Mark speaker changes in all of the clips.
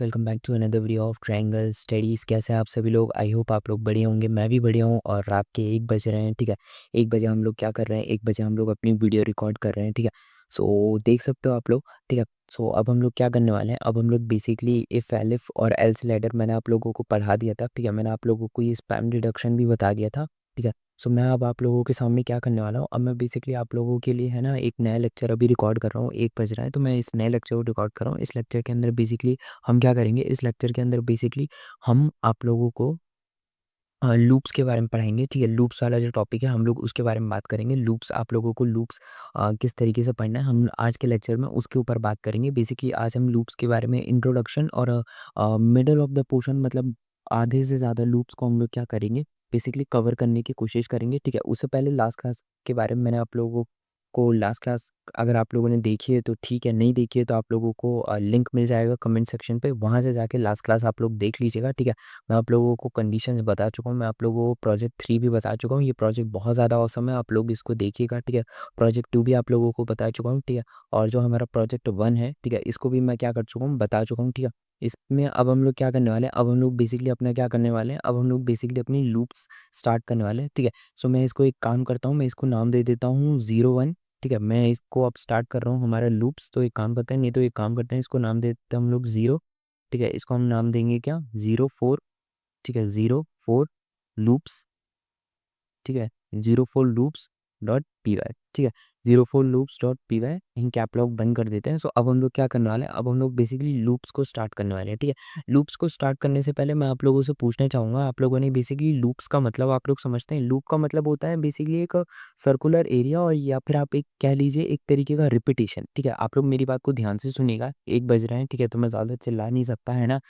Speaker 1: Welcome back to another video of triangle studies. कैसे हैं आप सभी लोग? आई होप आप लोग बढ़िया होंगे। मैं भी बढ़िया हूँ और रात के 1 बज रहे हैं। ठीक है, 1 बजे हम लोग क्या कर रहे हैं, 1 बजे हम लोग अपनी वीडियो रिकॉर्ड कर रहे हैं। ठीक है, सो देख सकते हो आप लोग। ठीक है, सो अब हम लोग क्या करने वाले हैं, अब हम लोग बेसिकली इफ़ एलिफ और एल्स लैडर मैंने आप लोगों को पढ़ा दिया था। ठीक है, मैंने आप लोगों को ये स्पैम डिडक्शन भी बता दिया था। ठीक है, सो मैं अब आप लोगों के सामने क्या करने वाला हूँ, अब मैं बेसिकली आप लोगों के लिए है ना एक नया लेक्चर अभी रिकॉर्ड कर रहा हूँ। 1 बज रहा है तो मैं इस नए लेक्चर को रिकॉर्ड कर रहा हूँ। इस लेक्चर के अंदर बेसिकली हम क्या करेंगे, इस लेक्चर के अंदर बेसिकली हम आप लोगों को लूप्स के बारे में पढ़ाएंगे। ठीक है, लूप्स वाला जो टॉपिक है हम लोग उसके बारे में बात करेंगे। लूप्स आप लोगों को लूप्स किस तरीके से पढ़ना है हम आज के लेक्चर में उसके ऊपर बात करेंगे। बेसिकली आज हम लूप्स के बारे में इंट्रोडक्शन और मिडल ऑफ द पोर्शन मतलब आधे से ज़्यादा लूप्स को हम लोग क्या करेंगे, बेसिकली कवर करने की कोशिश करेंगे। ठीक है, उससे पहले लास्ट क्लास के बारे में मैंने आप लोगों को लास्ट क्लास अगर आप लोगों ने देखी है तो ठीक है, नहीं देखी है तो आप लोगों को लिंक मिल जाएगा कमेंट सेक्शन पे, वहाँ से जाके लास्ट क्लास आप लोग देख लीजिएगा। ठीक है, मैं आप लोगों को कंडीशंस बता चुका हूँ, मैं आप लोगों को प्रोजेक्ट 3 भी बता चुका हूँ। ये प्रोजेक्ट बहुत ज़्यादा ऑसम है, आप लोग इसको देखिएगा। ठीक है, प्रोजेक्ट 2 भी आप लोगों को बता चुका हूँ। ठीक है, और जो हमारा प्रोजेक्ट 1 है, ठीक है, इसको भी मैं क्या कर चुका हूँ, बता चुका हूँ। ठीक है, इसमें अब हम लोग क्या करने वाले हैं, अब हम लोग बेसिकली अपना क्या करने वाले हैं, अब हम लोग बेसिकली अपनी लूप्स स्टार्ट करने वाले हैं। ठीक है, सो मैं इसको एक काम करता हूँ, मैं इसको नाम दे देता हूँ 01। ठीक है, मैं इसको अब स्टार्ट कर रहा हूँ हमारा लूप्स। तो एक काम करते हैं, नहीं तो एक काम करते हैं, इसको नाम देते हैं हम लोग 0। ठीक है, इसको हम नाम देंगे क्या, 04। ठीक है, 04 लूप्स। ठीक है, 04 लूप्स डॉट पी वाई। ठीक है, 04 लूप्स डॉट पी वाई यहीं कैप लॉक बंद कर देते हैं। सो अब हम लोग क्या करने वाले हैं, अब हम लोग बेसिकली लूप्स को स्टार्ट करने वाले हैं। ठीक है, लूप्स को स्टार्ट करने से पहले मैं आप लोगों से पूछना चाहूँगा, आप लोगों ने बेसिकली लूप्स का मतलब आप लोग समझते हैं? लूप का मतलब होता है बेसिकली एक सर्कुलर एरिया और या फिर आप एक कह लीजिए एक तरीके का रिपीटेशन। ठीक है, आप लोग मेरी बात को ध्यान से सुनिएगा। 1 बज रहे हैं, ठीक है, तो मैं ज़्यादा चिल्ला नहीं सकता है ना।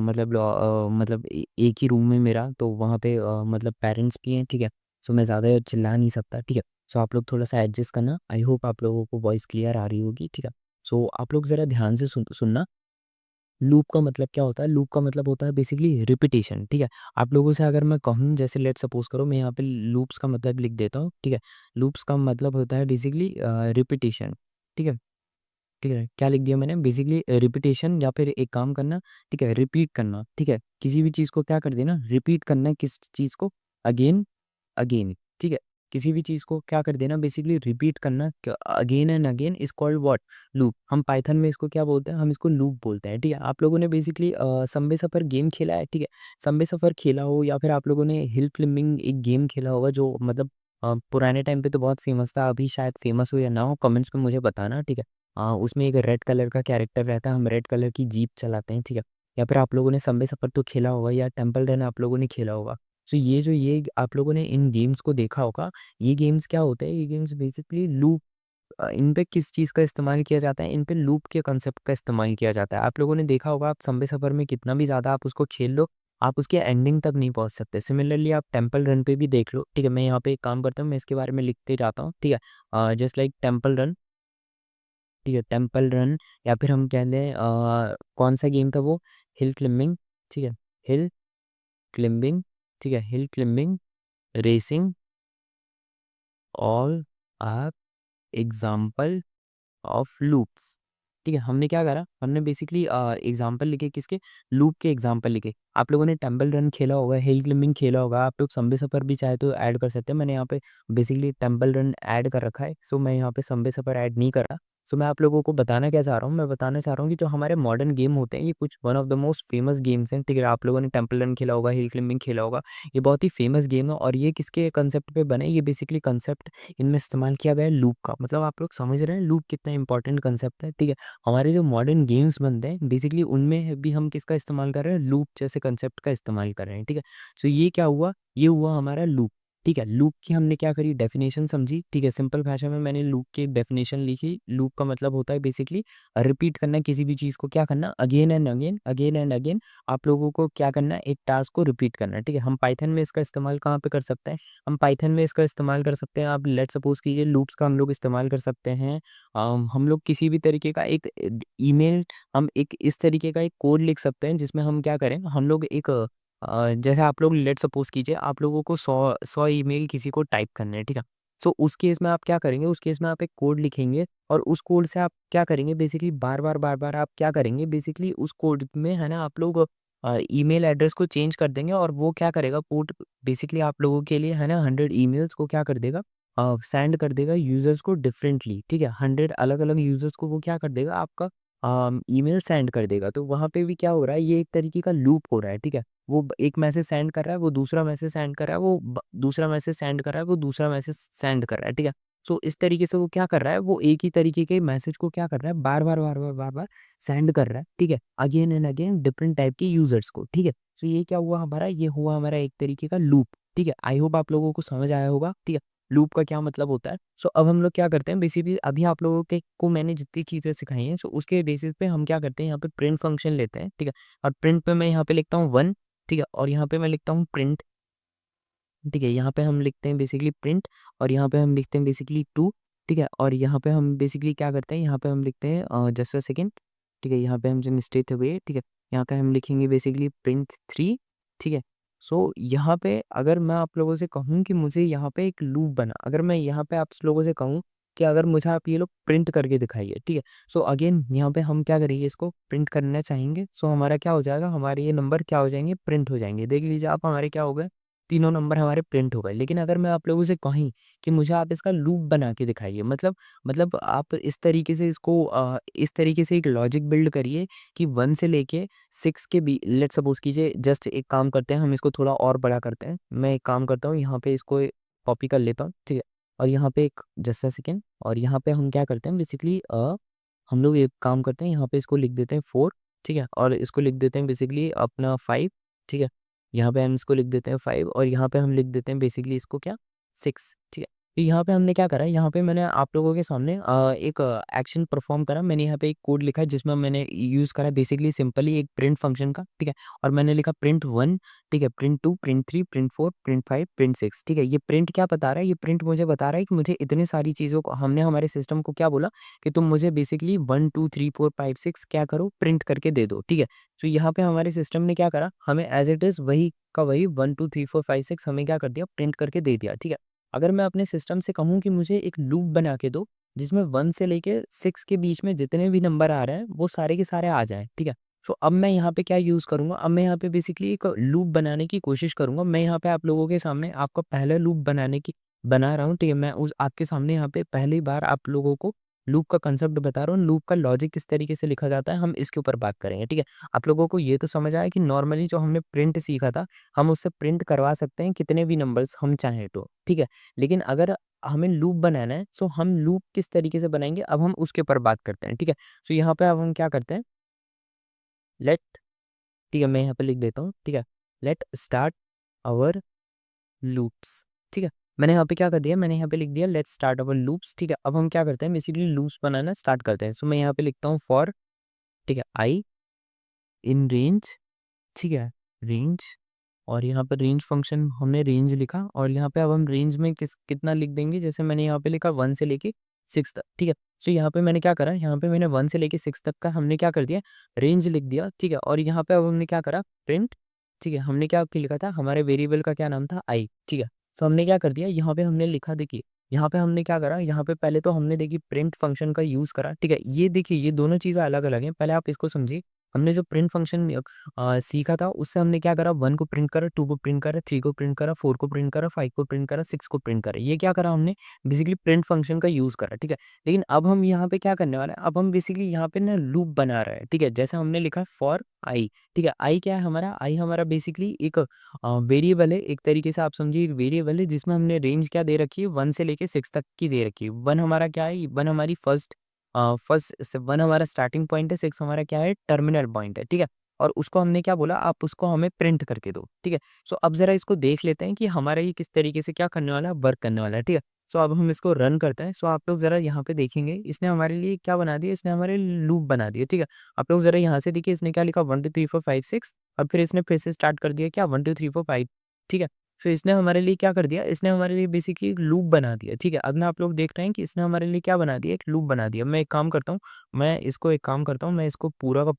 Speaker 1: मतलब एक ही रूम में मेरा तो वहाँ पे मतलब पेरेंट्स भी हैं। ठीक है, सो मैं ज़्यादा चिल्ला नहीं सकता। ठीक है, सो आप लोग थोड़ा-सा एडजस्ट करना। आई होप आप लोगों को वॉइस क्लियर आ रही होगी। ठीक है, सो आप लोग ज़रा ध्यान से सुनना। लूप का मतलब क्या होता है? लूप का मतलब होता है बेसिकली रिपिटेशन। ठीक है, आप लोगों से अगर मैं कहूँ जैसे लेट्स सपोज़ करो मैं यहाँ पे लूप्स का मतलब लिख देता हूँ। ठीक है, लूप्स का मतलब होता है बेसिकली रिपिटेशन। ठीक है, ठीक है, क्या लिख दिया मैंने? बेसिकली रिपिटेशन या फिर एक काम करना। ठीक है, रिपीट करना। ठीक है, किसी भी चीज़ को क्या कर देना, रिपीट करना, किस चीज़ को? Again again. ठीक है, किसी भी चीज़ को क्या कर देना, बेसिकली रिपीट करना again and again is called what, loop. हम पाइथन में इसको क्या बोलते हैं, हम इसको लूप बोलते हैं। ठीक है, आप लोगों ने बेसिकली सबवे सफ़र गेम खेला है? ठीक है, सबवे सफ़र खेला हो या फिर आप लोगों ने हिल क्लिम्बिंग एक गेम खेला होगा जो मतलब पुराने टाइम पे तो बहुत फेमस था, अभी शायद फेमस हो या ना हो, कमेंट्स में मुझे बताना। ठीक है, उसमें एक रेड कलर का कैरेक्टर रहता है, हम रेड कलर की जीप चलाते हैं। ठीक है, या फिर आप लोगों ने सबवे सफ़र तो खेला होगा या टेम्पल रन आप लोगों ने खेला होगा। सो ये आप लोगों ने इन गेम्स को देखा होगा। ये गेम्स क्या होते हैं, ये गेम्स बेसिकली लूप, इन पे किस चीज़ का इस्तेमाल किया जाता है, इन पे लूप के कंसेप्ट का इस्तेमाल किया जाता है। आप लोगों ने देखा होगा, आप लंबे सफ़र में कितना भी ज़्यादा आप उसको खेल लो, आप उसके एंडिंग तक नहीं पहुँच सकते। सिमिलरली आप टेम्पल रन पे भी देख लो। ठीक है, मैं यहाँ पे एक काम करता हूँ, मैं इसके बारे में लिखते जाता हूँ। ठीक है, जस्ट लाइक टेम्पल रन। ठीक है, टेम्पल रन या फिर हम कह लें कौन सा गेम था वो, हिल क्लिम्बिंग। ठीक है, हिल क्लिम्बिंग। ठीक है, hill climbing racing all are example of loops. ठीक है, हमने क्या करा, हमने बेसिकली एग्जाम्पल लिखे, किसके? लूप के एग्जाम्पल लिखे। आप लोगों ने टेम्पल रन खेला होगा, हिल क्लिम्बिंग खेला होगा, आप लोग संबे सफ़र भी चाहे तो ऐड कर सकते हैं। मैंने यहाँ पे बेसिकली टेम्पल रन ऐड कर रखा है, सो मैं यहाँ पे संबे सफ़र ऐड नहीं कर रहा। सो मैं आप लोगों को बताना क्या चाह रहा हूँ, मैं बताना चाह रहा हूँ कि जो हमारे मॉडर्न गेम होते हैं ये कुछ one of the most famous games हैं। ठीक है, आप लोगों ने टेम्पल रन खेला होगा, हिल क्लिम्बिंग खेला होगा, ये बहुत ही फेमस गेम है और ये किसके कंसेप्ट पे बने, ये बेसिकली कंसेप्ट इनमें इस्तेमाल किया गया है लूप का। मतलब आप लोग समझ रहे हैं लूप कितना इंपॉर्टेंट कंसेप्ट है। ठीक है, हमारे जो मॉडर्न गेम्स बनते हैं बेसिकली उनमें भी हम किसका इस्तेमाल कर रहे हैं, लूप जैसे कंसेप्ट का इस्तेमाल कर रहे हैं। ठीक है, सो ये क्या हुआ, ये हुआ हमारा लूप। ठीक है, लूप की हमने क्या करी, डेफिनेशन समझी। ठीक है, सिंपल भाषा में मैंने लूप की डेफिनेशन लिखी। लूप का मतलब होता है बेसिकली रिपीट करना, किसी भी चीज़ को क्या करना, again and again, again and again. आप लोगों को क्या करना है, एक टास्क को रिपीट करना। ठीक है, हम पाइथन में इसका इस्तेमाल कहाँ पे कर सकते हैं, हम पाइथन में इसका इस्तेमाल कर सकते हैं। आप लेट्स सपोज कीजिए लूप्स का हम लोग इस्तेमाल कर सकते हैं। हम लोग किसी भी तरीके का एक ईमेल, हम एक इस तरीके का एक कोड लिख सकते हैं जिसमें हम क्या करें, हम लोग एक जैसे आप लोग लेट्स सपोज कीजिए आप लोगों को 100 ईमेल किसी को टाइप करने हैं। ठीक है, सो उस केस में आप क्या करेंगे, उस केस में आप एक कोड लिखेंगे और उस कोड से आप क्या करेंगे बेसिकली बार-बार आप क्या करेंगे बेसिकली उस कोड में है ना आप लोग ईमेल एड्रेस को चेंज कर देंगे और वो क्या करेगा पोर्ट बेसिकली आप लोगों के लिए है ना 100 ईमेल्स को क्या कर देगा सेंड कर देगा यूज़र्स को डिफरेंटली, ठीक है? 100 अलग-अलग यूज़र्स को वो क्या कर देगा आपका ईमेल सेंड कर देगा। तो वहाँ पे भी क्या हो रहा है, ये एक तरीके का लूप हो रहा है, ठीक है? वो एक मैसेज सेंड कर रहा है, वो दूसरा मैसेज सेंड कर रहा है, वो दूसरा मैसेज सेंड कर रहा है, वो दूसरा मैसेज सेंड कर रहा है, ठीक है? सो इस तरीके से वो क्या कर रहा है, वो एक ही तरीके के मैसेज को क्या कर रहा है, बार-बार सेंड कर रहा है, ठीक है? Again and again different type के यूज़र्स को, ठीक है? तो ये क्या हुआ हमारा, ये हुआ हमारा एक तरीके का लूप, ठीक है? आई होप आप लोगों को समझ आया होगा, ठीक है? लूप का क्या मतलब होता है। सो अब हम लोग क्या करते हैं बेसिकली अभी आप लोगों के को मैंने जितनी चीज़ें सिखाई हैं सो उसके बेसिस पे हम क्या करते हैं यहाँ पे प्रिंट फंक्शन लेते हैं, ठीक है? और प्रिंट पे मैं यहाँ पे लिखता हूँ 1, ठीक है? और यहाँ पे मैं लिखता हूँ प्रिंट, ठीक है? यहाँ पे हम लिखते हैं बेसिकली प्रिंट और यहाँ पे हम लिखते हैं बेसिकली 2, ठीक है? और यहाँ पे हम बेसिकली क्या करते हैं, यहाँ पे हम लिखते हैं जस्ट अ सेकंड, ठीक है? यहाँ पे हमसे मिस्टेक हो गई है, ठीक है? यहाँ पे हम लिखेंगे बेसिकली प्रिंट 3, ठीक है? सो यहाँ पे अगर मैं आप लोगों से कहूँ कि मुझे यहाँ पे एक लूप बना, अगर मैं यहाँ पे आप लोगों से कहूँ कि अगर मुझे आप ये लोग प्रिंट करके दिखाइए, ठीक है? सो अगेन यहाँ पे हम क्या करेंगे, इसको प्रिंट करना चाहेंगे, सो हमारा क्या हो जाएगा, हमारे ये नंबर क्या हो जाएँगे, प्रिंट हो जाएँगे। देख लीजिए आप हमारे क्या हो गए, तीनों नंबर हमारे प्रिंट हो गए। लेकिन अगर मैं आप लोगों से कहूँ कि मुझे आप इसका लूप बना के दिखाइए, मतलब आप इस तरीके से इसको इस तरीके से एक लॉजिक बिल्ड करिए कि 1 से लेके 6 के बी लेट्स सपोज़ कीजिए, जस्ट एक काम करते हैं, हम इसको थोड़ा और बड़ा करते हैं। मैं एक काम करता हूँ, यहाँ पे इसको कॉपी कर लेता हूँ, ठीक है? और यहाँ पे एक जस्ट अ सेकंड, और यहाँ पे हम क्या करते हैं बेसिकली हम लोग एक काम करते हैं, यहाँ पे इसको लिख देते हैं 4, ठीक है? और इसको लिख देते हैं बेसिकली अपना 5, ठीक है? यहाँ पे हम इसको लिख देते हैं 5 और यहाँ पे हम लिख देते हैं बेसिकली इसको क्या 6, ठीक है? तो यहाँ पे हमने क्या करा है, यहाँ पे मैंने आप लोगों के सामने एक एक्शन परफॉर्म करा। मैंने यहाँ पे एक कोड लिखा है जिसमें मैंने यूज़ करा बेसिकली सिंपली एक प्रिंट फंक्शन का, ठीक है? और मैंने लिखा प्रिंट 1, ठीक है? Print 2, print 3, print 4, print 5, print 6, ठीक है? ये प्रिंट क्या बता रहा है, ये प्रिंट मुझे बता रहा है कि मुझे इतनी सारी चीज़ों को हमने हमारे सिस्टम को क्या बोला कि तुम मुझे बेसिकली 1, 2, 3, 4, 5, 6 क्या करो, प्रिंट करके दे दो, ठीक है? तो यहाँ पे हमारे सिस्टम ने क्या करा, हमें एज़ इट इज़ वही का वही 1, 2, 3, 4, 5, 6 हमें क्या कर दिया, प्रिंट करके दे दिया, ठीक है? अगर मैं अपने सिस्टम से कहूँ कि मुझे एक लूप बना के दो, जिसमें 1 से लेके 6 के बीच में जितने भी नंबर आ रहे हैं, वो सारे के सारे आ जाएँ, ठीक है? तो अब मैं यहाँ पे क्या यूज़ करूँगा, अब मैं यहाँ पे बेसिकली एक लूप बनाने की कोशिश करूँगा। मैं यहाँ पे आप लोगों के सामने आपका पहला लूप बनाने की बना रहा हूँ, ठीक है? मैं उस आपके सामने यहाँ पे पहली बार आप लोगों को लूप का कांसेप्ट बता रहा हूँ, लूप का लॉजिक किस तरीके से लिखा जाता है, हम इसके ऊपर बात करेंगे, ठीक है? आप लोगों को ये तो समझ आया कि नॉर्मली जो हमने प्रिंट सीखा था, हम उससे प्रिंट करवा सकते हैं कितने भी नंबर्स हम चाहें तो, ठीक है? लेकिन अगर हमें लूप बनाना है, सो हम लूप किस तरीके से बनाएँगे, अब हम उसके ऊपर बात करते हैं, ठीक है? सो यहाँ पे अब हम क्या करते हैं, लेट ठीक है, मैं यहाँ पे लिख देता हूँ, ठीक है? लेट स्टार्ट आवर लूप्स, ठीक है? मैंने यहाँ पे क्या कर दिया, मैंने यहाँ पे लिख दिया लेट्स स्टार्ट आवर लूप्स, ठीक है? अब हम क्या करते हैं बेसिकली लूप्स बनाना स्टार्ट करते हैं। सो मैं यहाँ पे लिखता हूँ फॉर, ठीक है? आई इन रेंज, ठीक है? रेंज, और यहाँ पे रेंज फंक्शन हमने रेंज लिखा और यहाँ पे अब हम रेंज में कितना लिख देंगे, जैसे मैंने यहाँ पे लिखा 1 से लेके 6 तक, ठीक है? सो यहाँ पे मैंने क्या करा, यहाँ पे मैंने 1 से लेके 6 तक का हमने क्या कर दिया, रेंज लिख दिया, ठीक है? और यहाँ पे अब हमने क्या करा, प्रिंट, ठीक है? हमने क्या लिखा था, हमारे वेरिएबल का क्या नाम था, आई, ठीक है? तो हमने क्या कर दिया, यहाँ पे हमने लिखा, देखिए यहाँ पे हमने क्या करा, यहाँ पे पहले तो हमने देखिए प्रिंट फंक्शन का यूज़ करा, ठीक है? ये देखिए ये दोनों चीज़ें अलग-अलग हैं, पहले आप इसको समझिए। हमने जो प्रिंट फंक्शन सीखा था उससे हमने क्या करा, 1 को प्रिंट करा, 2 को प्रिंट करा, 3 को प्रिंट करा, 4 को प्रिंट करा, 5 को प्रिंट करा, 6 को प्रिंट करा। ये क्या करा हमने बेसिकली प्रिंट फंक्शन का यूज़ करा, ठीक है? लेकिन अब हम यहाँ पे क्या करने वाले हैं, अब हम बेसिकली यहाँ पे ना लूप बना रहे हैं, ठीक है? जैसे हमने लिखा फॉर आई, ठीक है? आई क्या है हमारा, आई हमारा बेसिकली एक वेरिएबल है, एक तरीके से आप समझिए एक वेरिएबल है जिसमें हमने रेंज क्या दे रखी है, 1 से लेके 6 तक की दे रखी है। 1 हमारा क्या है, 1 हमारी फर्स्ट से 1 हमारा स्टार्टिंग पॉइंट है, 6 हमारा क्या है, टर्मिनल पॉइंट है, ठीक है? और उसको हमने क्या बोला, आप उसको हमें प्रिंट करके दो, ठीक है? सो अब ज़रा इसको देख लेते हैं कि हमारा ये किस तरीके से क्या करने वाला है, वर्क करने वाला है, ठीक है? सो अब हम इसको रन करते हैं। सो आप लोग ज़रा यहाँ पे देखेंगे, इसने हमारे लिए क्या बना दिया, इसने हमारे लूप बना दिया, ठीक है? आप लोग ज़रा यहाँ से देखिए इसने क्या लिखा, 1 2 3 4 5 6 और फिर इसने फिर से स्टार्ट कर दिया क्या, 1 2 3 4 5, ठीक है? फिर इसने हमारे लिए क्या कर दिया, इसने हमारे लिए बेसिकली एक लूप बना दिया, ठीक है? अब ना आप लोग देख रहे हैं कि इसने हमारे लिए क्या बना दिया, एक लूप बना दिया। मैं एक काम करता हूँ, एक काम करता हूँ, मैं इसको पूरा का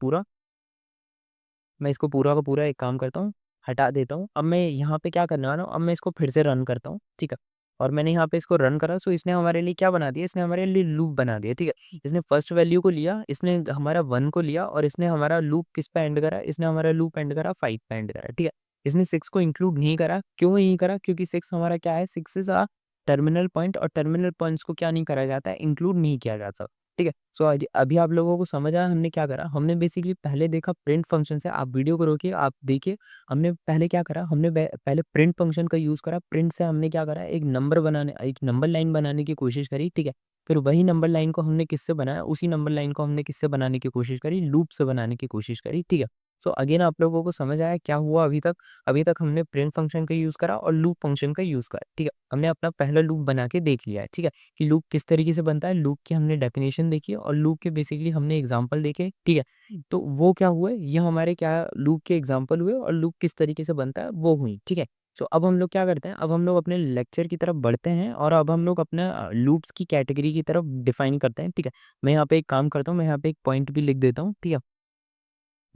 Speaker 1: पूरा एक काम करता हूँ, हटा देता हूँ। अब मैं यहाँ पे क्या करने वाला हूँ, अब मैं इसको फिर से रन करता हूँ, ठीक है? और मैंने यहाँ पे इसको रन करा, सो इसने हमारे लिए क्या बना दिया, इसने हमारे लिए लूप बना दिया, ठीक है। इसने फर्स्ट वैल्यू को लिया, इसने हमारा 1 को लिया और इसने हमारा लूप किस पे एंड करा, इसने हमारा लूप एंड करा 5 पे एंड करा, ठीक है। इसने 6 को इंक्लूड नहीं करा, क्यों नहीं करा, क्योंकि 6 हमारा क्या है, 6 इज अ टर्मिनल पॉइंट, और टर्मिनल पॉइंट्स को क्या नहीं करा जाता है, इंक्लूड नहीं किया जाता, ठीक है। सो अभी आप लोगों को समझ आया हमने क्या करा। हमने बेसिकली पहले देखा प्रिंट फंक्शन से, आप वीडियो को रोकिए, आप देखिए हमने पहले क्या करा, हमने पहले प्रिंट फंक्शन का यूज़ करा। प्रिंट से हमने क्या करा, एक नंबर लाइन बनाने की कोशिश करी, ठीक है। फिर वही नंबर लाइन को हमने किससे बनाया, उसी नंबर लाइन को हमने किससे बनाने की कोशिश करी, लूप से बनाने की कोशिश करी, ठीक है। सो अगेन आप लोगों को समझ आया क्या हुआ अभी तक। अभी तक हमने प्रिंट फंक्शन का यूज़ करा और लूप फंक्शन का यूज़ करा, ठीक है। हमने अपना पहला लूप बना के देख लिया है, ठीक है, कि लूप किस तरीके से बनता है। लूप की हमने डेफिनेशन देखी और लूप के बेसिकली हमने एग्जांपल देखे, ठीक है। तो वो क्या हुए, ये हमारे क्या लूप के एग्जांपल हुए और लूप किस तरीके से बनता है वो हुई, ठीक है। सो अब हम लोग क्या करते हैं, अब हम लोग अपने लेक्चर की तरफ बढ़ते हैं और अब हम लोग अपना लूप्स की कैटेगरी की तरफ डिफाइन करते हैं, ठीक है। मैं यहाँ पे एक काम करता हूँ, मैं यहाँ पे एक पॉइंट भी लिख देता हूँ, ठीक है।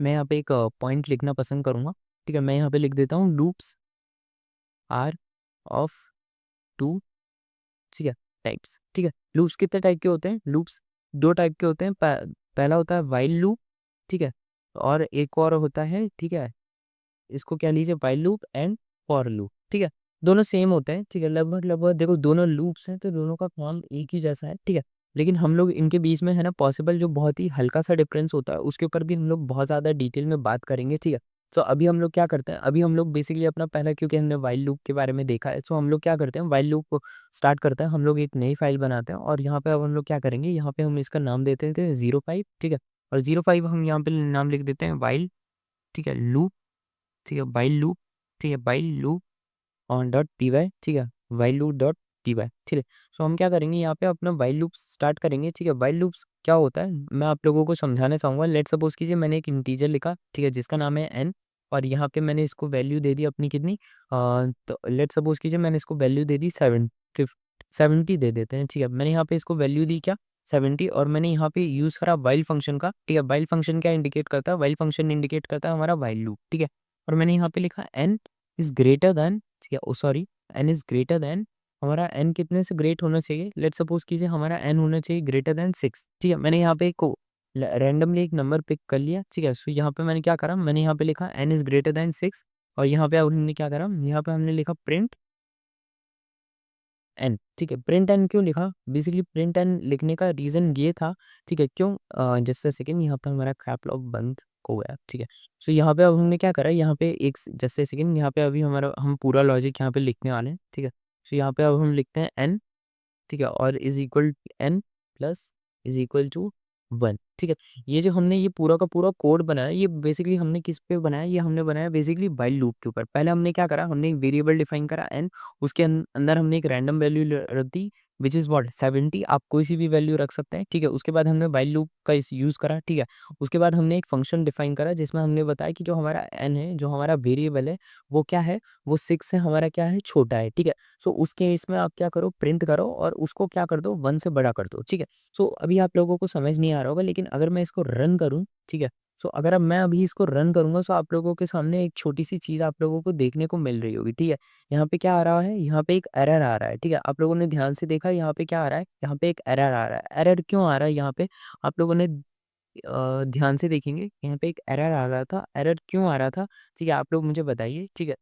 Speaker 1: मैं यहाँ पे एक पॉइंट लिखना पसंद करूंगा, ठीक है। मैं यहाँ पे लिख देता हूँ लूप्स आर ऑफ टू, ठीक है, टाइप्स, ठीक है। लूप्स कितने टाइप के होते हैं, लूप्स दो टाइप के होते हैं। पहला होता है वाइल लूप, ठीक है, और एक और होता है, ठीक है, इसको क्या लीजिए, while loop and for loop, ठीक है। दोनों सेम होते हैं, ठीक है, लगभग लगभग देखो दोनों लूप्स हैं तो दोनों का काम एक ही जैसा है, ठीक है। लेकिन हम लोग इनके बीच में है ना पॉसिबल जो बहुत ही हल्का सा डिफरेंस होता है उसके ऊपर भी हम लोग बहुत ज़्यादा डिटेल में बात करेंगे, ठीक है। सो अभी हम लोग क्या करते हैं, अभी हम लोग बेसिकली अपना पहला, क्योंकि हमने वाइल लूप के बारे में देखा है, सो हम लोग क्या करते हैं, वाइल लूप को स्टार्ट करते हैं। हम लोग एक नई फाइल बनाते हैं और यहाँ पे अब हम लोग क्या करेंगे, यहाँ पे हम इसका नाम देते थे 05, ठीक है। और 05 हम यहाँ पे नाम लिख देते हैं वाइल, ठीक है, लूप, ठीक है, वाइल लूप, ठीक है, while loop on dot P Y, ठीक है, while loop dot P Y, ठीक है। सो हम क्या करेंगे, यहाँ पे अपना वाइल लूप स्टार्ट करेंगे, ठीक है। वाइल लूप्स क्या होता है मैं आप लोगों को समझाना चाहूँगा। लेट सपोज कीजिए मैंने एक इंटीजर लिखा, ठीक है, जिसका नाम है एन, और यहाँ पे मैंने इसको वैल्यू दे दी अपनी कितनी, तो लेट सपोज कीजिए मैंने इसको वैल्यू दे दी 70 दे देते हैं, ठीक है। मैंने यहाँ पे इसको वैल्यू दी क्या, 70, और मैंने यहाँ पे यूज़ करा वाइल फंक्शन का, ठीक है। वाइल फंक्शन क्या इंडिकेट करता है, वाइल फंक्शन इंडिकेट करता है हमारा वाइल लूप, ठीक है। और मैंने यहाँ पे लिखा एन इज ग्रेटर देन, ठीक है, oh sorry, N is greater than, हमारा एन कितने से ग्रेट होना चाहिए, लेट सपोज कीजिए हमारा एन होना चाहिए ग्रेटर देन 6, ठीक है। मैंने यहाँ पे को रैंडमली एक नंबर पिक कर लिया, ठीक है। सो यहाँ पे मैंने क्या करा, मैंने यहाँ पे लिखा एन इज ग्रेटर देन 6, और यहाँ पे हमने क्या करा, यहाँ पे हमने लिखा प्रिंट एन, ठीक है। प्रिंट एन क्यों लिखा, बेसिकली प्रिंट एन लिखने का रीज़न ये था, ठीक है, क्यों, जस्ट सेकेंड, यहाँ पे हमारा कैप लॉक बंद हो गया, ठीक है। सो यहाँ पे अब हमने क्या करा, यहाँ पे एक जस्ट सेकेंड, यहाँ पे अभी हमारा हम पूरा लॉजिक यहाँ पे लिखने वाले हैं, ठीक है। सो यहाँ पे अब हम लिखते हैं एन, ठीक है, और is equal N plus is equal to 1, ठीक है। ये जो हमने ये पूरा का पूरा कोड बनाया, ये बेसिकली हमने किस पे बनाया, ये हमने बनाया बेसिकली वाइल लूप के ऊपर। पहले हमने क्या करा, हमने एक वेरिएबल डिफाइन करा एन, उसके अंदर हमने एक रैंडम वैल्यू रख दी विच इज़ व्हाट 70, आप कोई सी भी वैल्यू रख सकते हैं, ठीक है। उसके बाद हमने वाइल लूप का इस यूज़ करा, ठीक है। उसके बाद हमने एक फंक्शन डिफाइन करा जिसमें हमने बताया कि जो हमारा एन है, जो हमारा वेरिएबल है, वो क्या है, वो 6 से हमारा क्या है, छोटा है, ठीक है। सो उस केस में आप क्या करो, प्रिंट करो और उसको क्या कर दो, 1 से बड़ा कर दो, ठीक है। सो अभी आप लोगों को समझ नहीं आ रहा होगा, लेकिन अगर मैं इसको रन करूँ, ठीक है। सो अगर अब मैं अभी इसको रन करूँगा, सो आप लोगों के सामने एक छोटी-सी चीज़ आप लोगों को देखने को मिल रही होगी, ठीक है। यहाँ पे क्या आ रहा है, यहाँ पे एक एरर आ रहा है, ठीक है। आप लोगों ने ध्यान से देखा यहाँ पे क्या आ रहा है, यहाँ पे एक एरर आ रहा है। एरर क्यों आ रहा है यहाँ पे, आप लोगों ने ध्यान से देखेंगे, यहाँ पे एक एरर आ रहा था। एरर क्यों आ रहा था, ठीक है, आप लोग मुझे बताइए, ठीक है।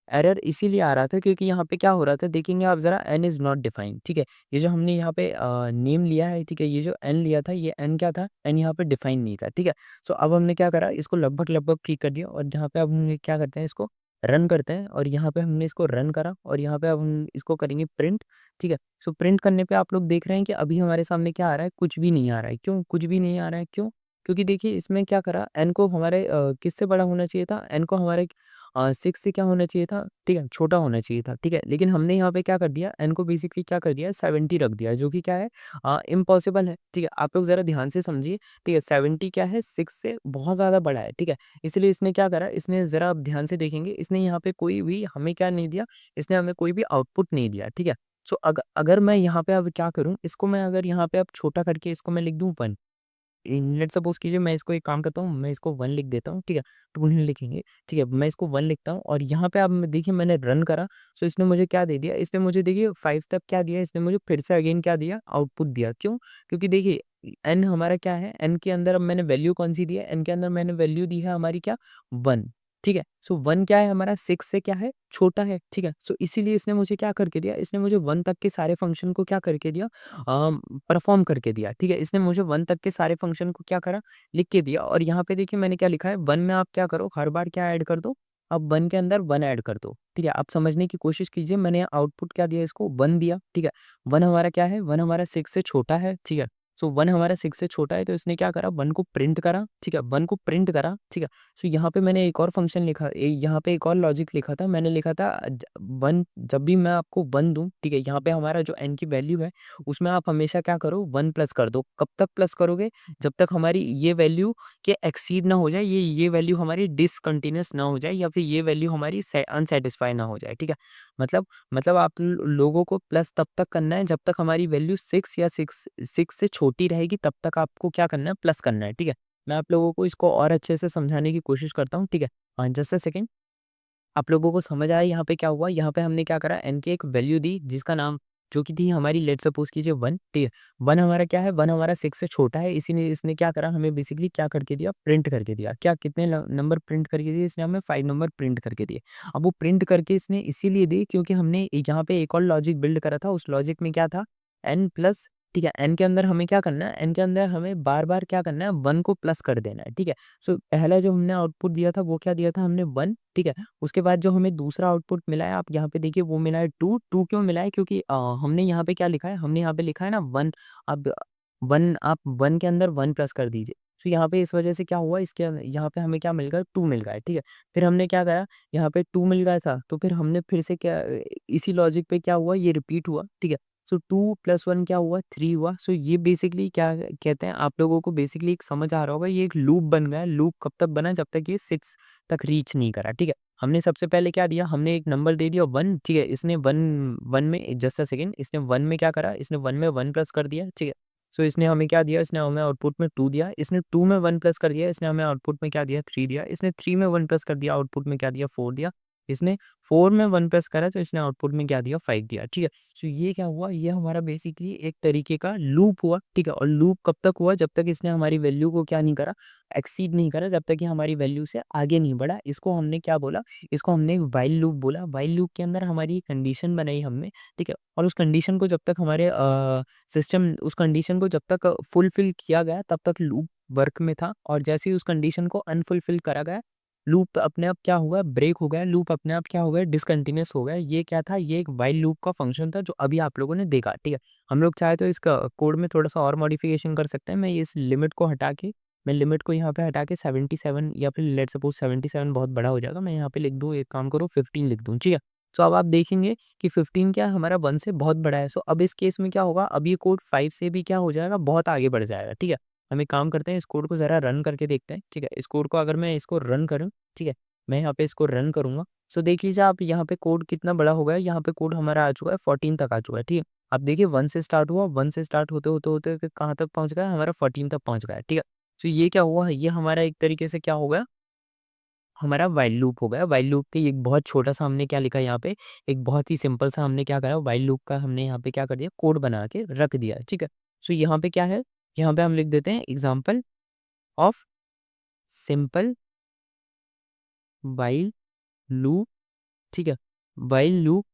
Speaker 1: एरर इसीलिए आ रहा था क्योंकि यहाँ पे क्या हो रहा था, देखेंगे आप ज़रा, एन इज़ नॉट डिफाइंड, ठीक है। ये जो हमने यहाँ पे नेम लिया है, ठीक है, ये जो एन लिया था, ये एन क्या था, एन यहाँ पे डिफाइन नहीं था, ठीक है। सो अब हमने क्या करा, इसको लगभग लगभग ठीक कर दिया, और जहाँ पे अब हम क्या करते हैं, इसको रन करते हैं, और यहाँ पे हमने इसको रन करा, और यहाँ पे अब हम इसको करेंगे प्रिंट, ठीक है। सो प्रिंट करने पे आप लोग देख रहे हैं कि अभी हमारे सामने क्या आ रहा है, कुछ भी नहीं आ रहा है। क्यों कुछ भी नहीं आ रहा है, क्यों, क्योंकि देखिए इसमें क्या करा, एन को हमारे किससे बड़ा होना चाहिए था, एन को हमारे 6 से क्या होना चाहिए था, ठीक है, छोटा होना चाहिए था, ठीक है। लेकिन हमने यहाँ पे क्या कर दिया, एन को बेसिकली क्या कर दिया, 70 रख दिया, जो कि क्या है, इम्पॉसिबल है, ठीक है। आप लोग ज़रा ध्यान से समझिए, ठीक है। 70 क्या है, 6 से बहुत ज़्यादा बड़ा है, ठीक है। इसलिए इसने क्या करा, इसने ज़रा आप ध्यान से देखेंगे, इसने यहाँ पे कोई भी हमें क्या नहीं दिया, इसने हमें कोई भी आउटपुट नहीं दिया, ठीक है। सो अगर मैं यहाँ पे अब क्या करूँ, इसको मैं अगर यहाँ पे अब छोटा करके इसको मैं लिख दूँ 1, लेट्स सपोज कीजिए मैं इसको एक काम करता हूँ, मैं इसको 1 लिख देता हूँ, ठीक है? 2 नहीं लिखेंगे, ठीक है? मैं इसको 1 लिखता हूँ और यहाँ पे अब देखिए मैंने रन करा, सो इसने मुझे क्या दे दिया, इसने मुझे देखिए 5 तक क्या दिया, इसने मुझे फिर से अगेन क्या दिया, आउटपुट दिया। क्यों? क्योंकि देखिए n हमारा क्या है, n के अंदर अब मैंने वैल्यू कौन-सी दी है, n के अंदर मैंने वैल्यू दी है हमारी क्या, 1, ठीक है? सो 1 क्या है हमारा, 6 से क्या है, छोटा है, ठीक है? सो इसीलिए इसने मुझे क्या करके दिया, इसने मुझे 1 तक के सारे फंक्शन को क्या करके दिया, परफ़ॉर्म करके दिया, ठीक है? इसने मुझे 1 तक के सारे फंक्शन को क्या करा, लिख के दिया और यहाँ पे देखिए मैंने क्या लिखा है, 1 में आप क्या करो, हर बार क्या ऐड कर दो, अब 1 के अंदर 1 ऐड कर दो, ठीक है? आप समझने की कोशिश कीजिए, मैंने आउटपुट क्या दिया इसको, 1 दिया, ठीक है? 1 हमारा क्या है, 1 हमारा 6 से छोटा है, ठीक है? सो 1 हमारा 6 से छोटा है तो इसने क्या करा, 1 को प्रिंट करा, ठीक है? 1 को प्रिंट करा, ठीक है? सो यहाँ पे मैंने एक और फंक्शन लिखा, यहाँ पे एक और लॉजिक लिखा था, मैंने लिखा था 1 जब भी मैं आपको 1 दूँ, ठीक है? यहाँ पे हमारा जो n की वैल्यू है, उसमें आप हमेशा क्या करो, 1 प्लस कर दो। कब तक प्लस करोगे? जब तक हमारी ये वैल्यू के एक्सीड ना हो जाए, ये वैल्यू हमारी डिसकंटिन्यूअस ना हो जाए या फिर ये वैल्यू हमारी अनसेटिस्फाई ना हो जाए, ठीक है? मतलब आप लोगों को प्लस तब तक करना है जब तक हमारी वैल्यू 6 या 6 से छोटी रहेगी, तब तक आपको क्या करना है, प्लस करना है, ठीक है? मैं आप लोगों को इसको और अच्छे से समझाने की कोशिश करता हूँ, ठीक है? Just a second. आप लोगों को समझ आया यहाँ पे क्या हुआ? यहाँ पे हमने क्या करा, n की एक वैल्यू दी जिसका नाम जो कि थी हमारी, लेट्स सपोज कीजिए 1, ठीक है? 1 हमारा क्या है, 1 हमारा 6 से छोटा है, इसीलिए इसने क्या करा, हमें बेसिकली क्या करके दिया, प्रिंट करके दिया। क्या कितने नंबर प्रिंट करके दिए? इसने हमें 5 नंबर प्रिंट करके दिए। अब वो प्रिंट करके इसने इसीलिए दी क्योंकि हमने यहाँ पे एक और लॉजिक बिल्ड करा था, उस लॉजिक में क्या था, n प्लस, ठीक है? n के अंदर हमें क्या करना है, n के अंदर हमें बार-बार क्या करना है, 1 को प्लस कर देना है, ठीक है? सो पहला जो हमने आउटपुट दिया था वो क्या दिया था हमने, 1, ठीक है? उसके बाद जो हमें दूसरा आउटपुट मिला है, आप यहाँ पे देखिए वो मिला है 2, 2 क्यों मिला है? क्योंकि हमने यहाँ पे क्या लिखा है, हमने यहाँ पे लिखा है ना 1, अब 1 आप 1 के अंदर 1 प्लस कर दीजिए। सो यहाँ पे इस वजह से क्या हुआ, इसके यहाँ पे हमें क्या मिल गया, 2 मिल गया है, ठीक है? फिर हमने क्या करा, यहाँ पे 2 मिल गया था, तो फिर हमने फिर से क्या इसी लॉजिक पे क्या हुआ, ये रिपीट हुआ, ठीक है? सो 2 + 1 क्या हुआ, 3 हुआ। सो ये बेसिकली क्या कहते हैं, आप लोगों को बेसिकली एक समझ आ रहा होगा, ये एक लूप बन गया है। लूप कब तक बना, जब तक ये 6 तक रीच नहीं करा, ठीक है? हमने सबसे पहले क्या दिया, हमने एक नंबर दे दिया 1, ठीक है? इसने 1 1 में जस्ट अ सेकंड, इसने 1 में क्या करा, इसने 1 में 1 प्लस कर दिया, ठीक है? सो इसने हमें क्या दिया, इसने हमें आउटपुट में 2 दिया। इसने 2 में 1 प्लस कर दिया, इसने हमें आउटपुट में क्या दिया, 3 दिया। इसने 3 में 1 प्लस कर दिया, आउटपुट में क्या दिया, 4 दिया। इसने 4 में 1 प्लस करा तो इसने आउटपुट में क्या दिया, 5 दिया, ठीक है? सो ये क्या हुआ, ये हमारा बेसिकली एक तरीके का लूप हुआ, ठीक है? और लूप कब तक हुआ, जब तक इसने हमारी वैल्यू को क्या नहीं करा, एक्सीड नहीं करा, जब तक ये हमारी वैल्यू से आगे नहीं बढ़ा। इसको हमने क्या बोला, इसको हमने व्हाइल लूप बोला। व्हाइल लूप के अंदर हमारी कंडीशन बनाई हमने, ठीक है? और उस कंडीशन को जब तक हमारे सिस्टम उस कंडीशन को जब तक फुलफिल किया गया, तब तक लूप वर्क में था और जैसे ही उस कंडीशन को अनफुलफिल करा गया, लूप अपने आप क्या हुआ, ब्रेक हो गया, लूप अपने आप क्या हो गया, डिसकंटिन्यूअस हो गया। ये क्या था, ये एक व्हाइल लूप का फंक्शन था जो अभी आप लोगों ने देखा, ठीक है? हम लोग चाहे तो इसका कोड में थोड़ा सा और मॉडिफिकेशन कर सकते हैं। मैं इस लिमिट को हटा के, मैं लिमिट को यहाँ पे हटा के 77 या फिर लेट्स सपोज 77 बहुत बड़ा हो जाएगा, मैं यहाँ पे लिख दूँ, एक काम करो 15 लिख दूँ, ठीक है? तो अब आप देखेंगे कि 15 क्या है, हमारा 1 से बहुत बड़ा है। सो अब इस केस में क्या होगा, अब ये कोड 5 से भी क्या हो जाएगा, बहुत आगे बढ़ जाएगा, ठीक है? हम एक काम करते हैं, इस कोड को ज़रा रन करके देखते हैं, ठीक है? इस कोड को अगर मैं इसको रन करूँ, ठीक है? मैं यहाँ पे इसको रन करूँगा। सो देख लीजिए आप यहाँ पे कोड कितना बड़ा हो गया है, यहाँ पे कोड हमारा आ चुका है 14 तक आ चुका है, ठीक है? आप देखिए 1 से स्टार्ट हुआ, 1 से स्टार्ट होते कहाँ तक पहुँच गया, हमारा 14 तक पहुँच गया है, ठीक है? सो ये क्या हुआ है, ये हमारा एक तरीके से क्या हो गया, हमारा व्हाइल लूप हो गया। व्हाइल लूप के एक बहुत छोटा-सा हमने क्या लिखा यहाँ पे, एक बहुत ही सिंपल सा हमने क्या करा, व्हाइल लूप का हमने यहाँ पे क्या कर दिया, कोड बना के रख दिया, ठीक है? सो यहाँ पे क्या है, यहाँ पे हम लिख देते हैं example of simple while loop, ठीक है? व्हाइल लूप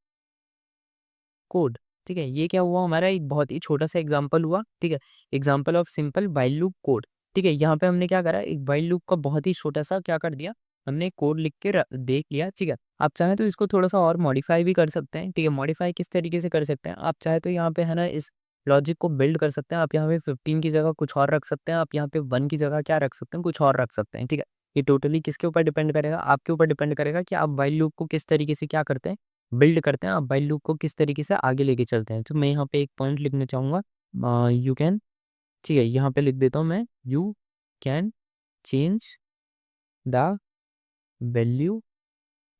Speaker 1: कोड, ठीक है? ये क्या हुआ, हमारा एक बहुत ही छोटा-सा एग्ज़ाम्पल हुआ, ठीक है? Example of simple while loop code, ठीक है? यहाँ पे हमने क्या करा, एक व्हाइल लूप का बहुत ही छोटा-सा क्या कर दिया, हमने कोड लिख के देख लिया, ठीक है? आप चाहें तो इसको थोड़ा-सा और मॉडिफ़ाई भी कर सकते हैं, ठीक है? मॉडिफ़ाई किस तरीके से कर सकते हैं, आप चाहे तो यहाँ पे है ना इस लॉजिक को बिल्ड कर सकते हैं। आप यहाँ पे 15 की जगह कुछ और रख सकते हैं, आप यहाँ पे 1 की जगह क्या रख सकते हैं, कुछ और रख सकते हैं, ठीक है? ये टोटली किसके ऊपर डिपेंड करेगा, आपके ऊपर डिपेंड करेगा कि आप व्हाइल लूप को किस तरीके से क्या करते हैं, बिल्ड करते हैं, आप व्हाइल लूप को किस तरीके से आगे लेके चलते हैं। तो मैं यहाँ पे एक पॉइंट लिखना चाहूँगा, यू कैन, ठीक है? यहाँ पे लिख देता हूँ मैं, you can change the value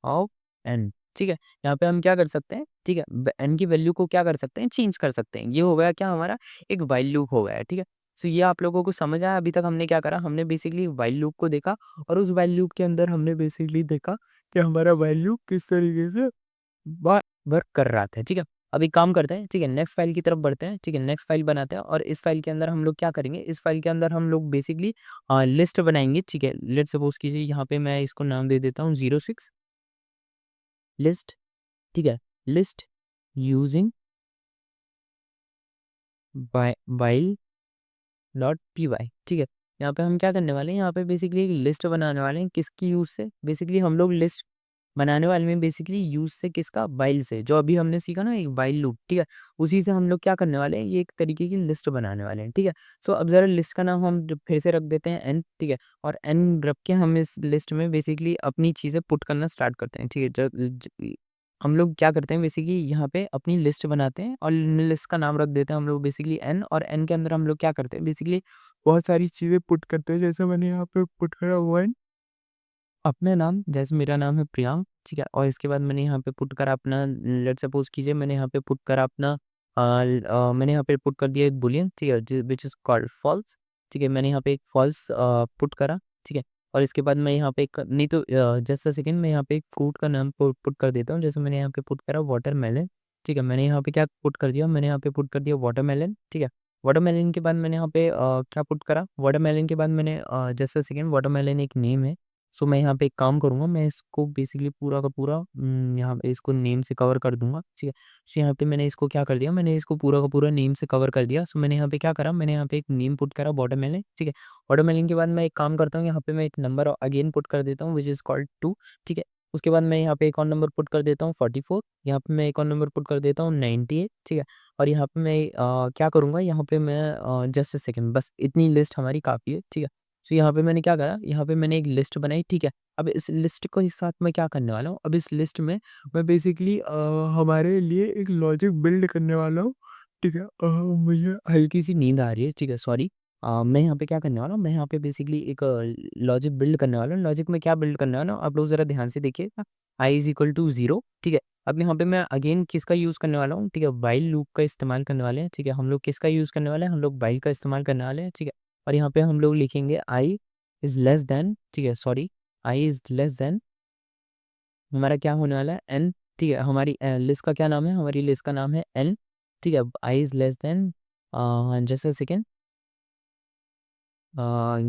Speaker 1: of N, ठीक है? यहाँ पे हम क्या कर सकते हैं, ठीक है? एन की वैल्यू को क्या कर सकते हैं, चेंज कर सकते हैं। ये हो गया क्या हमारा, एक व्हाइल लूप हो गया है, ठीक है? सो ये आप लोगों को समझ आया? अभी तक हमने क्या करा, हमने बेसिकली व्हाइल लूप को देखा और उस व्हाइल लूप के अंदर हमने बेसिकली देखा कि हमारा व्हाइल लूप किस तरीके से वर्क कर रहा था, ठीक है। अब एक काम करते हैं, ठीक है, नेक्स्ट फाइल की तरफ बढ़ते हैं, ठीक है, नेक्स्ट फाइल बनाते हैं और इस फाइल के अंदर हम लोग क्या करेंगे, इस फाइल के अंदर हम लोग बेसिकली लिस्ट बनाएंगे, ठीक है। लेट्स सपोज कीजिए यहाँ पे मैं इसको नाम दे देता हूँ 06 लिस्ट, ठीक है, list using while dot P Y, ठीक है। यहाँ पे हम क्या करने वाले हैं, यहाँ पे बेसिकली एक लिस्ट बनाने वाले हैं, किसकी यूज से, बेसिकली हम लोग लिस्ट बनाने वाले में बेसिकली यूज से, किसका, वाइल से, जो अभी हमने सीखा ना एक वाइल लूप, ठीक है। उसी से हम लोग क्या करने वाले हैं, ये एक तरीके की लिस्ट बनाने वाले हैं, ठीक है। सो अब जरा लिस्ट का नाम हम फिर से रख देते हैं एन, ठीक है। और एन रख के हम इस लिस्ट में बेसिकली अपनी चीज़ें पुट करना स्टार्ट करते हैं, ठीक है। हम लोग क्या करते हैं बेसिकली यहाँ पे अपनी लिस्ट बनाते हैं और लिस्ट का नाम रख देते हैं हम लोग बेसिकली एन, और एन के अंदर हम लोग क्या करते हैं बेसिकली बहुत सारी चीज़ें पुट करते हैं। जैसे मैंने यहाँ पे पुट करा हुआ है अपने नाम, जैसे मेरा नाम है प्रियांक, ठीक है। और इसके बाद मैंने यहाँ पे पुट करा अपना, लेट्स सपोज कीजिए मैंने यहाँ पे पुट करा अपना मैंने यहाँ पे पुट कर दिया एक बुलियन, ठीक है, विच इज कॉल्ड फॉल्स, ठीक है। मैंने यहाँ पे एक फॉल्स पुट करा, ठीक है। और इसके बाद मैं यहाँ पे एक, नहीं तो जस्ट अ सेकेंड, मैं यहाँ पे एक फ्रूट का नाम पुट कर देता हूँ। जैसे मैंने यहाँ पे पुट करा वाटरमेलन, ठीक है। मैंने यहाँ पे क्या पुट कर दिया, मैंने यहाँ पे पुट कर दिया वाटरमेलन, ठीक है। वाटरमेलन के बाद मैंने यहाँ पे क्या पुट करा, वाटरमेलन के बाद मैंने जस्ट अ सेकेंड, वाटरमेलन एक नेम है। सो मैं यहाँ पे एक काम करूँगा, मैं इसको बेसिकली पूरा का पूरा यहाँ पे इसको नेम से कवर कर दूंगा, ठीक है। सो यहाँ पे मैंने इसको क्या कर दिया, मैंने इसको पूरा का पूरा नेम से कवर कर दिया। सो मैंने यहाँ पे क्या करा, मैंने यहाँ पे एक नेम पुट करा वाटरमेलन, ठीक है। वाटरमेलन के बाद मैं एक काम करता हूँ, यहाँ पे मैं एक नंबर अगेन पुट कर देता हूँ विच इज़ कॉल्ड 2, ठीक है। उसके बाद मैं यहाँ पे एक और नंबर पुट कर देता हूँ 44, यहाँ पे मैं एक और नंबर पुट कर देता हूँ 98, ठीक है। और यहाँ पे मैं क्या करूँगा, यहाँ पे मैं जस्ट अ सेकेंड, बस इतनी लिस्ट हमारी काफ़ी है, ठीक है। तो यहाँ पे मैंने क्या करा, यहाँ पे मैंने एक लिस्ट बनाई, ठीक है। अब इस लिस्ट को इस साथ मैं क्या करने वाला हूँ, अब इस लिस्ट में मैं बेसिकली हमारे लिए एक लॉजिक बिल्ड करने वाला हूँ, ठीक है। मुझे हल्की सी नींद आ रही है, ठीक है, सॉरी। मैं यहाँ पे क्या करने वाला हूँ, मैं यहाँ पे बेसिकली एक लॉजिक बिल्ड करने वाला हूँ। लॉजिक में क्या बिल्ड करने वाला हूँ, आप लोग ज़रा ध्यान से देखिए, आई इज इक्वल टू 0, ठीक है। अब यहाँ पे मैं अगेन किसका यूज़ करने वाला हूँ, ठीक है, वाइल लूप का इस्तेमाल करने वाले हैं, ठीक है। हम लोग किसका यूज़ करने वाले हैं, हम लोग वाइल का इस्तेमाल करने वाले हैं, ठीक है। और यहाँ पे हम लोग लिखेंगे आई इज लेस देन, ठीक है, sorry, I is less then, हमारा क्या होने वाला है, एन, ठीक है। हमारी लिस्ट का क्या नाम है, हमारी लिस्ट का नाम है एन, ठीक है। I is less than, just a second,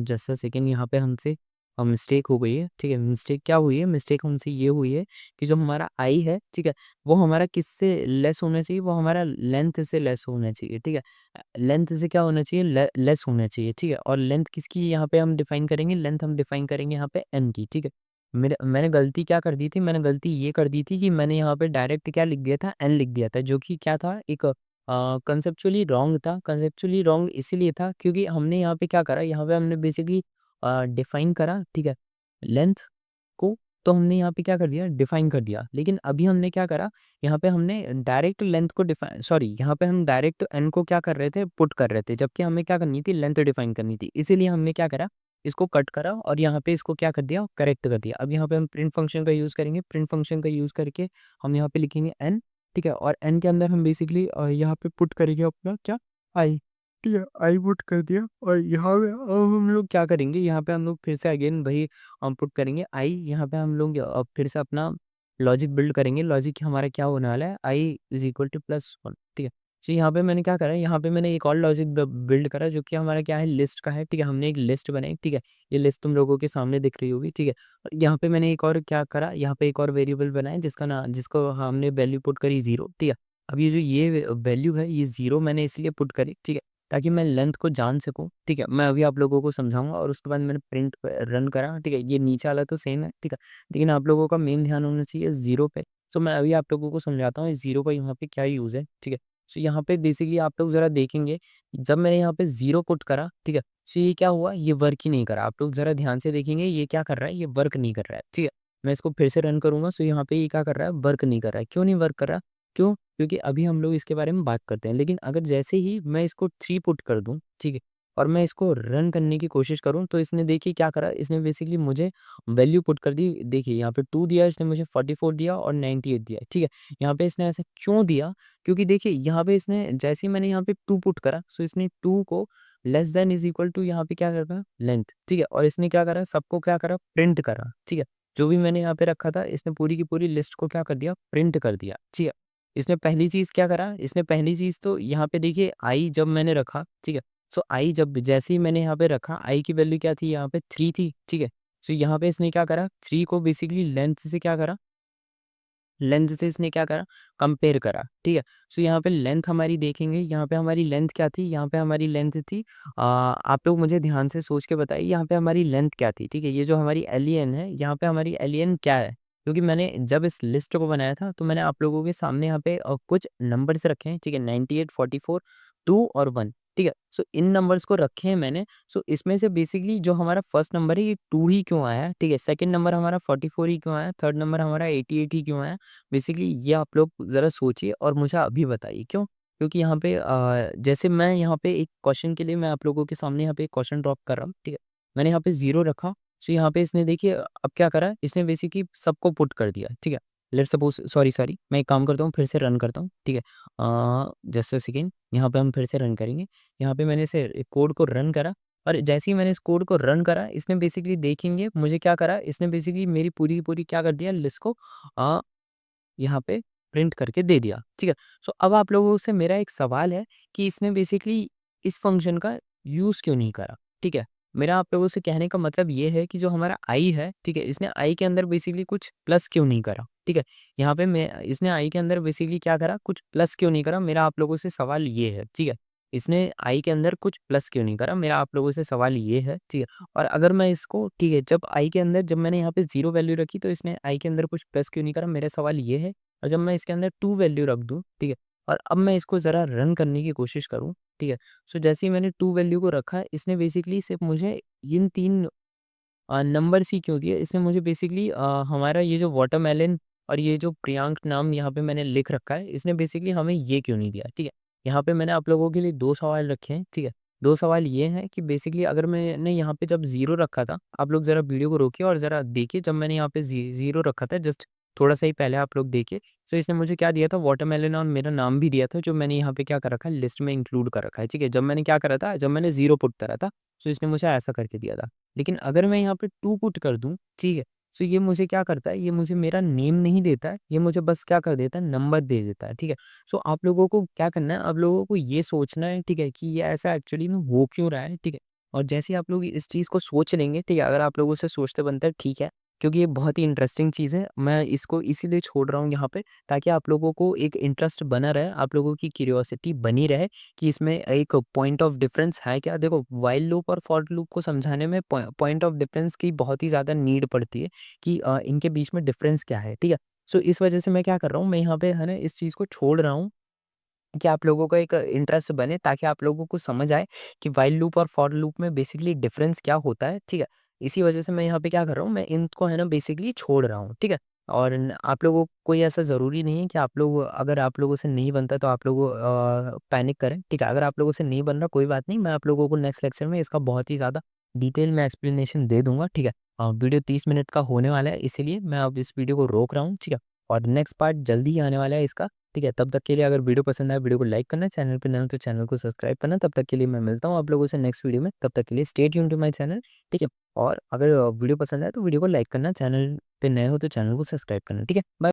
Speaker 1: just a second, यहाँ पे हमसे मिस्टेक हो गई है, ठीक है। मिस्टेक क्या हुई है, मिस्टेक हमसे ये हुई है कि जो हमारा आई है, ठीक है, वो हमारा किससे लेस होना चाहिए, वो हमारा लेंथ से लेस होना चाहिए, ठीक है। लेंथ से क्या होना चाहिए, लेस होना चाहिए, ठीक है। और लेंथ किसकी यहाँ पे हम डिफाइन करेंगे, लेंथ हम डिफाइन करेंगे यहाँ पे एन की, ठीक है। मैंने गलती क्या कर दी थी, मैंने गलती ये कर दी थी कि मैंने यहाँ पे डायरेक्ट क्या लिख दिया था, एन लिख दिया था, जो कि क्या था, एक कंसेप्चुअली रॉन्ग था। कंसेप्चुअली रॉन्ग इसीलिए था क्योंकि हमने यहाँ पे क्या करा, यहाँ पे हमने बेसिकली डिफाइन करा, ठीक है, लेंथ को। तो हमने यहाँ पे क्या कर दिया, डिफाइन कर दिया। लेकिन अभी हमने क्या करा, यहाँ पे हमने डायरेक्ट लेंथ को डिफाइन, सॉरी, यहाँ पे हम डायरेक्ट एन को क्या कर रहे थे, पुट कर रहे थे, जबकि हमें क्या करनी थी, लेंथ डिफाइन करनी थी। इसीलिए हमने क्या करा, इसको कट करा और यहाँ पे इसको क्या कर दिया, करेक्ट कर दिया। अब यहाँ पे हम प्रिंट फंक्शन का यूज़ करेंगे, प्रिंट फंक्शन का यूज़ करके हम यहाँ पे लिखेंगे एन, ठीक है। और एन के अंदर हम बेसिकली यहाँ पे पुट करेंगे अपना क्या, आई, ठीक है। आई पुट कर दिया और यहाँ पे अब हम लोग क्या करेंगे, यहाँ पे हम लोग फिर से अगेन वही हम पुट करेंगे आई। यहाँ पे हम लोग फिर से अपना लॉजिक बिल्ड करेंगे। लॉजिक हमारा क्या होने वाला है, आई इज इक्वल टू +1, ठीक है। तो यहाँ पे मैंने क्या करा, यहाँ पे मैंने एक और लॉजिक बिल्ड करा जो कि हमारा क्या है, लिस्ट का है, ठीक है। हमने एक लिस्ट बनाई, ठीक है। ये लिस्ट तुम लोगों के सामने दिख रही होगी, ठीक है। और यहाँ पे मैंने एक और क्या करा, यहाँ पे एक और वेरिएबल बनाया जिसका नाम, जिसको हमने वैल्यू पुट करी 0, ठीक है। अब ये जो ये वैल्यू है, ये 0 मैंने इसलिए पुट करी, ठीक है, ताकि मैं लेंथ को जान सकूं, ठीक है। मैं अभी आप लोगों को समझाऊंगा और उसके बाद मैंने प्रिंट रन करा, ठीक है। ये नीचे वाला तो सेम है, ठीक है, लेकिन आप लोगों का मेन ध्यान होना चाहिए 0 पे। सो मैं अभी आप लोगों को समझाता हूँ इस 0 का यहाँ पे क्या यूज़ है, ठीक है। सो यहाँ पे बेसिकली आप लोग ज़रा देखेंगे, जब मैंने यहाँ पे 0 पुट करा, ठीक है, सो ये क्या हुआ, ये वर्क ही नहीं करा। आप लोग ज़रा ध्यान से देखेंगे, ये क्या कर रहा है, ये वर्क नहीं कर रहा है, ठीक है। मैं इसको फिर से रन करूंगा, सो यहाँ पे ये क्या कर रहा है, वर्क नहीं कर रहा है। क्यों नहीं वर्क कर रहा, क्यों, क्योंकि अभी हम लोग इसके बारे में बात करते हैं। लेकिन अगर जैसे ही मैं इसको 3 पुट कर दूं, ठीक है, और मैं इसको रन करने की कोशिश करूँ तो इसने देखिए क्या करा, इसने बेसिकली मुझे वैल्यू पुट कर दी। देखिए यहाँ पे 2 दिया, इसने मुझे 44 दिया और 98 दिया, ठीक है। यहाँ पे इसने ऐसा क्यों दिया? क्योंकि देखिए यहाँ पे इसने जैसे ही मैंने यहाँ पे 2 पुट करा, सो इसने 2 को less than is equal to यहाँ पे क्या कर पाया, लेंथ, ठीक है। और इसने क्या करा, सबको क्या करा, प्रिंट करा, ठीक है। जो भी मैंने यहाँ पे रखा था, इसने पूरी की पूरी लिस्ट को क्या कर दिया, प्रिंट कर दिया, ठीक है। इसने पहली चीज़ क्या करा, इसने पहली चीज़ तो यहाँ पे देखिए आई जब मैंने रखा, ठीक है। सो आई जब जैसे ही मैंने यहाँ पे रखा, आई की वैल्यू क्या थी, यहाँ पे 3 थी, ठीक है। सो यहाँ पे इसने क्या करा, 3 को बेसिकली लेंथ से क्या करा, लेंथ से इसने क्या करा, कंपेयर करा, ठीक है। सो यहाँ पे लेंथ हमारी देखेंगे, यहाँ पे हमारी लेंथ क्या थी, यहाँ पे हमारी लेंथ थी आप लोग मुझे ध्यान से सोच के बताइए, यहाँ पे हमारी लेंथ क्या थी, ठीक है। ये जो हमारी एलियन है, यहाँ पे हमारी एलियन क्या है? क्योंकि मैंने जब इस लिस्ट को बनाया था तो मैंने आप लोगों के सामने यहाँ पे कुछ नंबर्स रखे हैं, ठीक है। 98, 44, 2 और 1, ठीक है। सो इन नंबर्स को रखे हैं मैंने। सो इसमें से बेसिकली जो हमारा फर्स्ट नंबर है ये 2 ही क्यों आया, ठीक है। सेकंड नंबर हमारा 44 ही क्यों आया, थर्ड नंबर हमारा 88 ही क्यों आया? बेसिकली ये आप लोग ज़रा सोचिए और मुझे अभी बताइए क्यों? क्योंकि यहाँ पे जैसे मैं यहाँ पे एक क्वेश्चन के लिए मैं आप लोगों के सामने यहाँ पे एक क्वेश्चन ड्रॉप कर रहा हूँ, ठीक है। मैंने यहाँ पे 0 रखा, सो यहाँ पे इसने देखिए अब क्या करा, इसने बेसिकली सबको पुट कर दिया, ठीक है। लेट्स सपोज़ सॉरी सॉरी मैं एक काम करता हूँ, फिर से रन करता हूँ, ठीक है। जस्ट अ सेकंड, यहाँ पे हम फिर से रन करेंगे। यहाँ पे मैंने इसे कोड को रन करा और जैसे ही मैंने इस कोड को रन करा, इसने बेसिकली देखेंगे मुझे क्या करा, इसने बेसिकली मेरी पूरी की पूरी क्या कर दिया, लिस्ट को अ, यहाँ पे प्रिंट करके दे दिया, ठीक है। सो अब आप लोगों से मेरा एक सवाल है कि इसने बेसिकली इस फंक्शन का यूज़ क्यों नहीं करा, ठीक है। मेरा आप लोगों से कहने का मतलब ये है कि जो हमारा आई है, ठीक है, इसने आई के अंदर बेसिकली कुछ प्लस क्यों नहीं करा, ठीक है। यहाँ पे मैं इसने आई के अंदर बेसिकली क्या करा, कुछ प्लस क्यों नहीं करा, मेरा आप लोगों से सवाल ये है, ठीक है। इसने आई के अंदर कुछ प्लस क्यों नहीं करा, मेरा आप लोगों से सवाल ये है, ठीक है। और अगर मैं इसको, ठीक है, जब आई के अंदर जब मैंने यहाँ पे 0 वैल्यू रखी तो इसने आई के अंदर कुछ प्लस क्यों नहीं करा, मेरा सवाल ये है। और जब मैं इसके अंदर 2 वैल्यू रख दूँ, ठीक है, और अब मैं इसको ज़रा रन करने की कोशिश करूँ, ठीक है। सो जैसे ही मैंने 2 वैल्यू को रखा, इसने बेसिकली सिर्फ़ मुझे इन 3 नंबर्स ही क्यों दिए, इसने मुझे बेसिकली हमारा ये जो वाटरमेलन और ये जो प्रियांक नाम यहाँ पे मैंने लिख रखा है, इसने बेसिकली हमें ये क्यों नहीं दिया, ठीक है। यहाँ पे मैंने आप लोगों के लिए 2 सवाल रखे हैं, ठीक है। 2 सवाल ये हैं कि बेसिकली अगर मैंने यहाँ पे जब 0 रखा था, आप लोग ज़रा वीडियो को रोकिए और ज़रा देखिए, जब मैंने यहाँ पे 0 रखा था जस्ट थोड़ा-सा ही पहले आप लोग देखिए। सो इसने मुझे क्या दिया था, वाटरमेलन और मेरा नाम भी दिया था, जो मैंने यहाँ पे क्या कर रखा है, लिस्ट में इंक्लूड कर रखा है, ठीक है। जब मैंने क्या करा था, जब मैंने 0 पुट करा था, सो इसने मुझे ऐसा करके दिया था। लेकिन अगर मैं यहाँ पे 2 पुट कर दूँ, ठीक है, सो ये मुझे क्या करता है, ये मुझे मेरा नेम नहीं देता है, ये मुझे बस क्या कर देता है, नंबर दे देता है, ठीक है। सो आप लोगों को क्या करना है, आप लोगों को ये सोचना है, ठीक है, कि ये ऐसा एक्चुअली में हो क्यों रहा है, ठीक है। और जैसे ही आप लोग इस चीज़ को सोच लेंगे, ठीक है, अगर आप लोगों से सोचते बनता है, ठीक है, क्योंकि ये बहुत ही इंटरेस्टिंग चीज़ है, मैं इसको इसीलिए छोड़ रहा हूँ यहाँ पे, ताकि आप लोगों को एक इंटरेस्ट बना रहे, आप लोगों की क्यूरियोसिटी बनी रहे कि इसमें एक पॉइंट ऑफ डिफरेंस है क्या। देखो, व्हाइल लूप और फॉर लूप को समझाने में पॉइंट ऑफ डिफरेंस की बहुत ही ज़्यादा नीड पड़ती है कि इनके बीच में डिफरेंस क्या है, ठीक है। सो इस वजह से मैं क्या कर रहा हूँ, मैं यहाँ पे है ना इस चीज़ को छोड़ रहा हूँ कि आप लोगों का एक इंटरेस्ट बने, ताकि आप लोगों को समझ आए कि व्हाइल लूप और फॉर लूप में बेसिकली डिफरेंस क्या होता है, ठीक है। इसी वजह से मैं यहाँ पे क्या कर रहा हूँ, मैं इनको है ना बेसिकली छोड़ रहा हूँ, ठीक है। और आप लोगों को कोई ऐसा ज़रूरी नहीं है कि आप लोग, अगर आप लोगों से नहीं बनता तो आप लोग पैनिक करें, ठीक है। अगर आप लोगों से नहीं बन रहा, कोई बात नहीं, मैं आप लोगों को नेक्स्ट लेक्चर में इसका बहुत ही ज़्यादा डिटेल में एक्सप्लेनेशन दे दूंगा, ठीक है। वीडियो 30 मिनट का होने वाला है, इसीलिए मैं अब इस वीडियो को रोक रहा हूँ, ठीक है। और नेक्स्ट पार्ट जल्दी ही आने वाला है इसका, ठीक है। तब तक के लिए अगर वीडियो पसंद आए, वीडियो को लाइक करना, चैनल पे नए हो तो चैनल को सब्सक्राइब करना। तब तक के लिए मैं मिलता हूँ आप लोगों से नेक्स्ट वीडियो में, तब तक के लिए stay tuned to my channel, ठीक है। और अगर वीडियो पसंद आए तो वीडियो को लाइक करना, चैनल पे नए हो तो चैनल को सब्सक्राइब करना, ठीक है। बाय।